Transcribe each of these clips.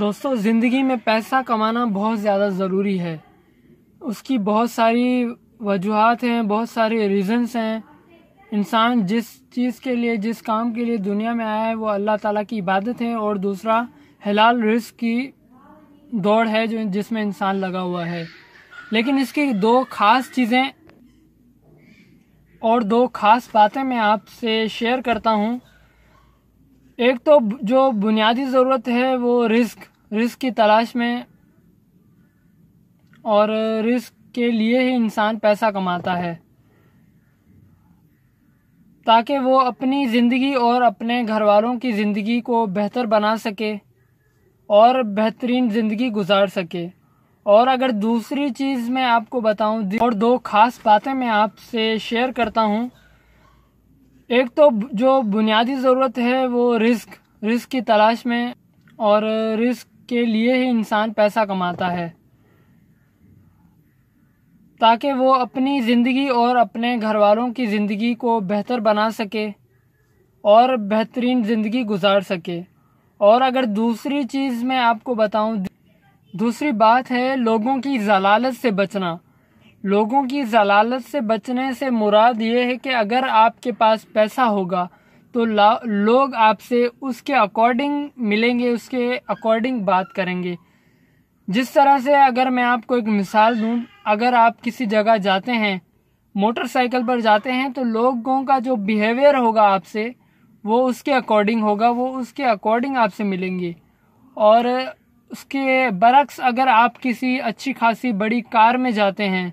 दोस्तों, ज़िंदगी में पैसा कमाना बहुत ज़्यादा ज़रूरी है। उसकी बहुत सारी वजूहात हैं, बहुत सारे रीज़न्स हैं। इंसान जिस चीज़ के लिए, जिस काम के लिए दुनिया में आया है वो अल्लाह ताला की इबादत है, और दूसरा हलाल रिज़्क की दौड़ है जो जिसमें इंसान लगा हुआ है। लेकिन इसकी दो ख़ास चीज़ें और दो ख़ास बातें मैं आपसे शेयर करता हूँ। एक तो जो बुनियादी ज़रूरत है वो रिस्क की तलाश में, और रिस्क के लिए ही इंसान पैसा कमाता है ताकि वो अपनी ज़िंदगी और अपने घर वालों की ज़िंदगी को बेहतर बना सके और बेहतरीन ज़िंदगी गुजार सके। और अगर दूसरी चीज़ मैं आपको बताऊं, और दो ख़ास बातें मैं आपसे शेयर करता हूं। एक तो जो बुनियादी ज़रूरत है वो रिस्क की तलाश में, और रिस्क के लिए ही इंसान पैसा कमाता है ताकि वो अपनी ज़िंदगी और अपने घर वालों की ज़िंदगी को बेहतर बना सके और बेहतरीन ज़िंदगी गुजार सके। और अगर दूसरी चीज़ मैं आपको बताऊं, दूसरी बात है लोगों की ज़लालत से बचना। लोगों की ज़लालत से बचने से मुराद ये है कि अगर आपके पास पैसा होगा तो लोग आपसे उसके अकॉर्डिंग मिलेंगे, उसके अकॉर्डिंग बात करेंगे। जिस तरह से अगर मैं आपको एक मिसाल दूं, अगर आप किसी जगह जाते हैं, मोटरसाइकिल पर जाते हैं, तो लोगों का जो बिहेवियर होगा आपसे वो उसके अकॉर्डिंग होगा, वो उसके अकॉर्डिंग आपसे मिलेंगे। और उसके बरक्स अगर आप किसी अच्छी खासी बड़ी कार में जाते हैं,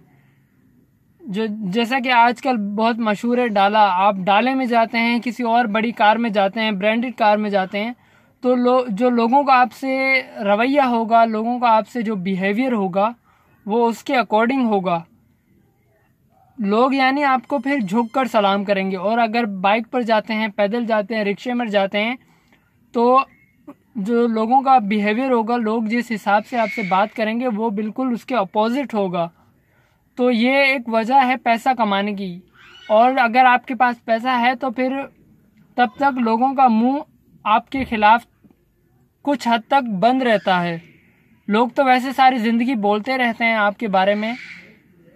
जो जैसा कि आजकल बहुत मशहूर है डाला, आप डाले में जाते हैं, किसी और बड़ी कार में जाते हैं, ब्रांडेड कार में जाते हैं, तो जो लोगों का आपसे रवैया होगा, लोगों का आपसे जो बिहेवियर होगा वो उसके अकॉर्डिंग होगा। लोग यानी आपको फिर झुक कर सलाम करेंगे। और अगर बाइक पर जाते हैं, पैदल जाते हैं, रिक्शे में जाते हैं, तो जो लोगों का बिहेवियर होगा, लोग जिस हिसाब से आपसे बात करेंगे वो बिल्कुल उसके अपोजिट होगा। तो ये एक वजह है पैसा कमाने की। और अगर आपके पास पैसा है तो फिर तब तक लोगों का मुंह आपके खिलाफ कुछ हद तक बंद रहता है। लोग तो वैसे सारी ज़िंदगी बोलते रहते हैं आपके बारे में,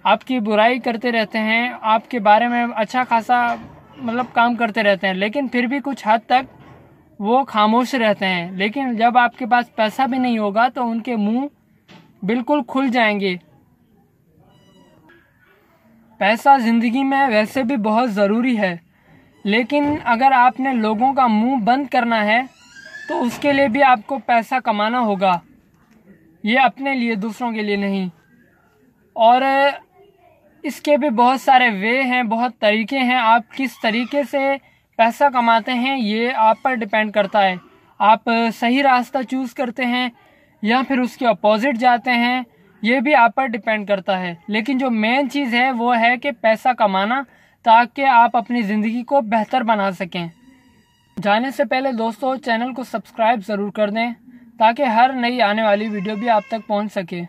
आपकी बुराई करते रहते हैं, आपके बारे में अच्छा खासा काम करते रहते हैं, लेकिन फिर भी कुछ हद तक वो खामोश रहते हैं। लेकिन जब आपके पास पैसा भी नहीं होगा तो उनके मुंह बिल्कुल खुल जाएंगे। पैसा ज़िंदगी में वैसे भी बहुत ज़रूरी है, लेकिन अगर आपने लोगों का मुंह बंद करना है तो उसके लिए भी आपको पैसा कमाना होगा। ये अपने लिए, दूसरों के लिए नहीं। और इसके भी बहुत सारे वे हैं, बहुत तरीके हैं। आप किस तरीके से पैसा कमाते हैं ये आप पर डिपेंड करता है। आप सही रास्ता चूज़ करते हैं या फिर उसके अपोजिट जाते हैं, ये भी आप पर डिपेंड करता है। लेकिन जो मेन चीज़ है वो है कि पैसा कमाना, ताकि आप अपनी ज़िंदगी को बेहतर बना सकें। जाने से पहले दोस्तों, चैनल को सब्सक्राइब ज़रूर कर दें ताकि हर नई आने वाली वीडियो भी आप तक पहुंच सके।